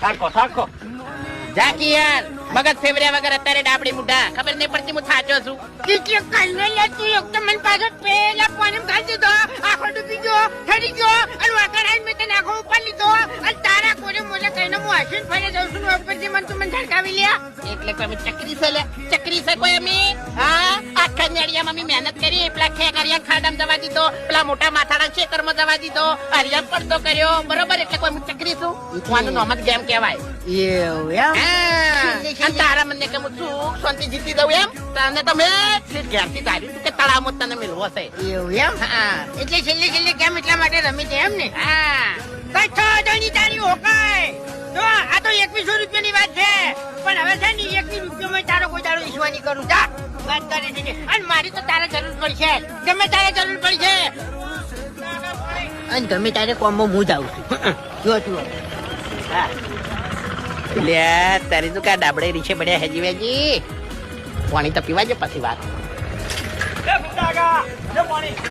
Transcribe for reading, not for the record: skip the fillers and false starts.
થાકો જાકી યાર મગજ ફેવર્યા વગર અત્યારે ડાબડી મુઢા ખબર નહીં પડતી હું થાચો છું કે કાલને લેતું એક તો મને પાછો પેલા પાણી ઘાલી દીધો આખો ડૂબી ગયો ઠરી ગયો અને વાકર આઈ મેં તને આખો ઉપર લીધો અને તારા કોને મોલે કહીને હું હસીને ફરી જાઉં છું ઉપરથી મને તું મને ઝડકાવી લ્યા એટલે કોઈ ચકરી છે લે ચકરી છે કોઈ અમે હા આખા નેડિયામાં અમે મહેનત કરી પેલા ખેકરિયા ખાડામાં જવા દીધો પેલા મોટા માથાડા ખેતરમાં જવા દીધો હરિયા પડતો કર્યો બરોબર એટલે કોઈ હું ચકરી છું હું નામ જ ગેમ કહેવાય એવું એમ તારા મને કે હું સુખ શાંતિ જીતી દઉં એમ તને તમે ઘેરથી ધાર્યું કે તળાવમાં તને મેળવો છે એવું એમ હા એટલે છેલ્લે કેમ એટલા માટે રમી છે એમ ને હા કઈ છ હજારની તારી હોકાય જો આ તો 2100 રૂપિયાની વાત છે પણ હવે છે ને 21 રૂપિયામાં તારો કોઈ દાડો ઈશ્વાની કરું જા વાત કરી છે અને મારી તો તારે જરૂર પડશે ગમે તારે જરૂર પડશે અને ગમે તારે કોમમાં હું જ આવું છું જો હા લે તારી તું કા ડાબડે રીછે પડ્યા હેજી વેજી પાણી તો પીવા જો પછી વાત